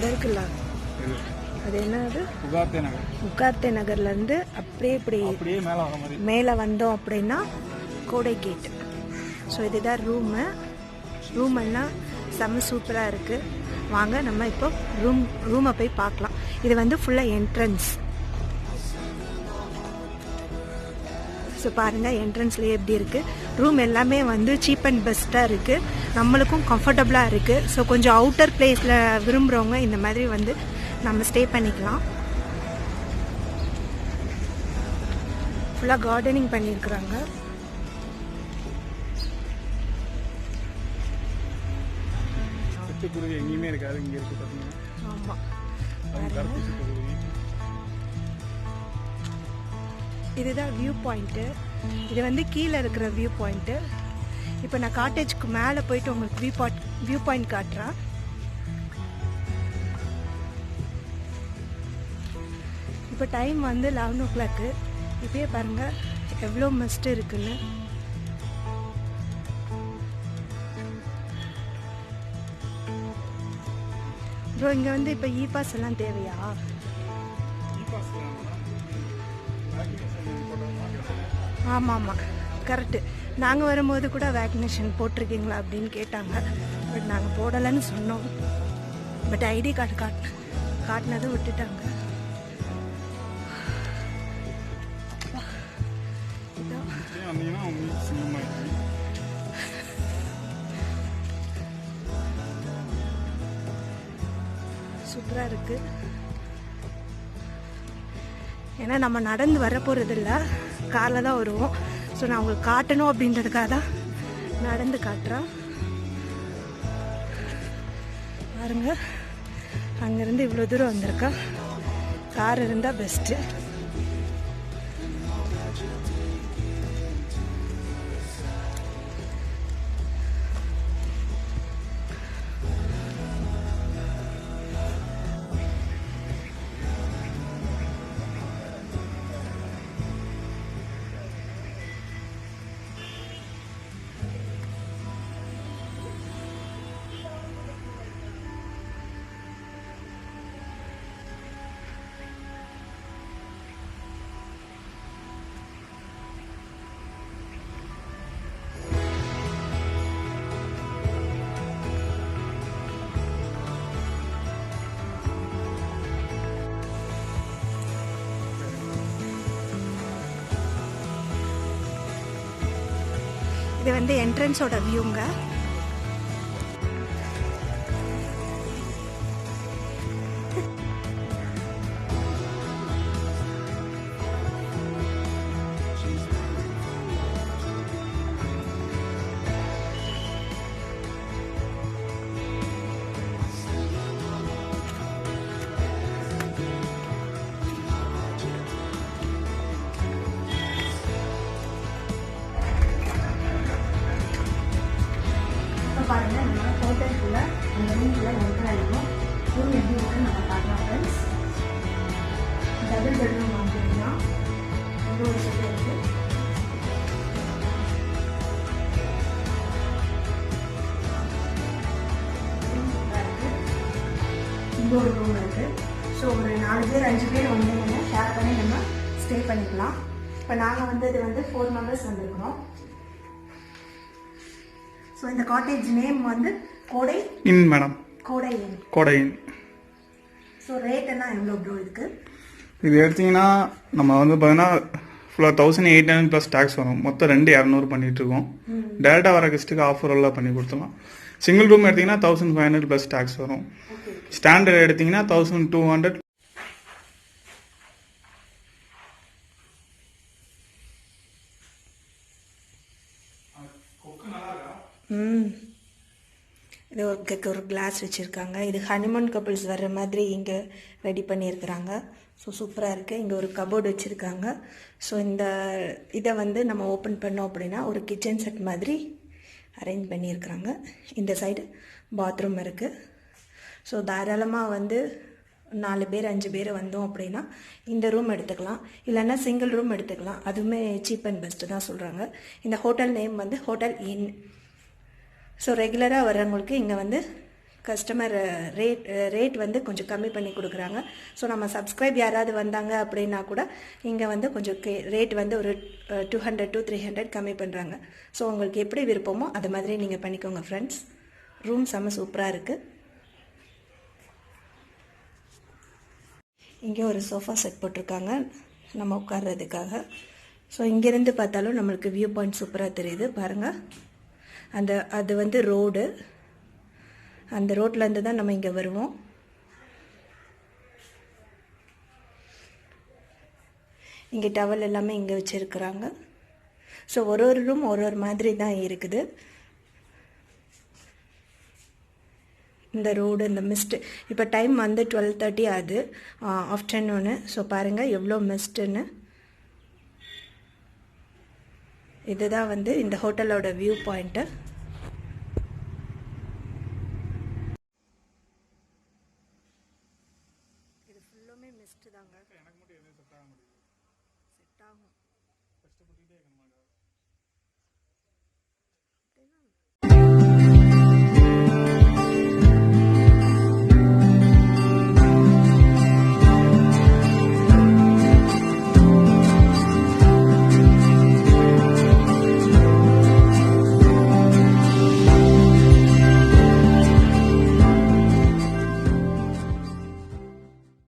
இந்த இருக்குல்ல, அது என்னது, உகார்த்தே நகர்லேருந்து அப்படியே இப்படி மேலே வந்தோம் அப்படின்னா கோடை கேட். ஸோ இதுதான் ரூம் எல்லாம் செம்ம சூப்பராக இருக்குது. வாங்க நம்ம இப்போ ரூமை போய் பார்க்கலாம். இது வந்து ஃபுல்லாக என்ட்ரன்ஸ். ஸோ பாருங்கள் என்ட்ரன்ஸ்லேயே எப்படி இருக்குது. ரூம் எல்லாமே வந்து சீப் அண்ட் பெஸ்ட்டாக இருக்குது, நம்மளுக்கும் கம்ஃபர்டபுளாக இருக்குது. ஸோ கொஞ்சம் அவுட்டர் பிளேஸில் விரும்புகிறவங்க இந்த மாதிரி வந்து நம்ம ஸ்டே பண்ணிக்கலாம். ஃபுல்லாக கார்டனிங் பண்ணியிருக்கிறாங்க. ஆமாம், இதுதான் வியூ பாயிண்ட்டு. இது வந்து கீழே இருக்கிற வியூ பாயிண்ட்டு. இப்போ நான் காட்டேஜ்க்கு மேலே போயிட்டு உங்களுக்கு வியூ பாயிண்ட் காட்டுறேன். இப்போ டைம் வந்து 11 o'clock. இப்பயே பாருங்கள் எவ்வளோ மஸ்ட் இருக்குன்னு. ப்ரோ இங்கே வந்து இப்போ இ பாஸ் எல்லாம் தேவையா? ஆமாம் ஆமாம் கரெக்டு. நாங்கள் வரும்போது கூட வேக்சினேஷன் போட்டிருக்கீங்களா அப்படின்னு கேட்டாங்க. பட் நாங்கள் போடலைன்னு சொன்னோம். பட் ஐடி கார்டு காட்டினதும் விட்டுட்டாங்க. சூப்பராக இருக்குது. ஏன்னா நம்ம நடந்து வர போகிறது இல்லை, காரில் தான் வருவோம். ஸோ நான் உங்களுக்கு காட்டணும் அப்படின்றதுக்காக தான் நடந்து காட்டுறேன். பாருங்க, அங்கேருந்து இவ்வளோ தூரம் வந்திருக்கா. கார் இருந்தால் பெஸ்ட்டு. இது வந்து என்ட்ரன்ஸோட வியூங்க. பாருங்க, நம்ம ஹோட்டலுக்குள்ள அந்த ரூம்குள்ள என்டர் ஆகிடும். ரூம் எப்படி இருக்குன்னு நம்ம பார்க்கலாம் ஃப்ரெண்ட்ஸ். டபுள் பெட்ரூம் வாங்கிட்டீங்கன்னா இங்கே ஒரு செட் இருக்குது. இங்கே ஒரு ரூம் இருக்குது. ஸோ ஒரு 4 பேர் 5 பேர் வந்தீங்கன்னா ஷேர் பண்ணி நம்ம ஸ்டே பண்ணிக்கலாம். இப்போ நாங்கள் வந்தது வந்து 4 members வந்திருக்கிறோம். ஸோ இந்த காட்டேஜ் நேம் வந்து கோடை இன் மேடம். கோடை இன். ஸோ ரேட் எல்லாம் எவ்வளோ ப்ரோ இதுக்கு? இது எடுத்தீங்கன்னா நம்ம வந்து பார்த்தீங்கன்னா ஃபுல்லாக 1800 ப்ளஸ் டேக்ஸ் வரும். மொத்தம் 2200 பண்ணிட்டு இருக்கோம். டேரெக்டாக வர கெஸ்ட்டுக்கு ஆஃபர் எல்லாம் பண்ணி கொடுத்துலாம். சிங்கிள் ரூம் எடுத்தீங்கன்னா 1500 ப்ளஸ் டேக்ஸ் வரும். ஸ்டாண்டர்ட் எடுத்தீங்கன்னா 1200. இது ஒரு கிளாஸ் வச்சுருக்காங்க. இது ஹனிமூன் கப்புள்ஸ் வர்ற மாதிரி இங்கே ரெடி பண்ணியிருக்கிறாங்க. ஸோ சூப்பராக இருக்குது. இங்கே ஒரு கபோர்டு வச்சுருக்காங்க. ஸோ இந்த இதை வந்து நம்ம ஓப்பன் பண்ணோம் அப்படின்னா ஒரு கிச்சன் செட் மாதிரி அரேஞ்ச் பண்ணியிருக்கிறாங்க. இந்த சைடு பாத்ரூம் இருக்குது. ஸோ தாராளமாக வந்து 4 பேர் 5 பேர் வந்தோம் அப்படின்னா இந்த ரூம் எடுத்துக்கலாம், இல்லைன்னா சிங்கிள் ரூம் எடுத்துக்கலாம். அதுவுமே சீப் அண்ட் பெஸ்ட்டு தான் சொல்கிறாங்க. இந்த ஹோட்டல் நேம் வந்து ஹோட்டல் இன். ஸோ ரெகுலராக வர்றவங்களுக்கு இங்கே வந்து கஸ்டமர் ரேட் வந்து கொஞ்சம் கம்மி பண்ணி கொடுக்குறாங்க. ஸோ நம்ம சப்ஸ்கிரைப் யாராவது வந்தாங்க அப்படின்னா கூட இங்கே வந்து கொஞ்சம் ரேட் வந்து ஒரு 200 to 300 கம்மி பண்ணுறாங்க. ஸோ உங்களுக்கு எப்படி விருப்பமோ அது மாதிரி நீங்கள் பண்ணிக்கோங்க ஃப்ரெண்ட்ஸ். ரூம் செம்ம சூப்பராக இருக்குது. இங்கே ஒரு சோஃபா செட் போட்டிருக்காங்க நம்ம உட்கார்றதுக்காக. ஸோ இங்கேருந்து பார்த்தாலும் நம்மளுக்கு வியூ பாயிண்ட் சூப்பராக தெரியுது பாருங்கள். அது வந்து ரோடு, அந்த ரோட்லேருந்து தான் நம்ம இங்கே வருவோம். இங்கே டவல் எல்லாமே இங்கே வச்சுருக்குறாங்க. ஸோ ஒரு ரூம் ஒரு மாதிரி தான் இருக்குது. இந்த ரோடு, இந்த மிஸ்ட்டு, இப்போ டைம் வந்து 12:30 ஆகுது ஆஃப்டர்நூனு. ஸோ பாருங்கள் எவ்வளோ மிஸ்ட்டுன்னு. இதுதான் வந்து இந்த ஹோட்டலோட வியூ பாயிண்ட்டு.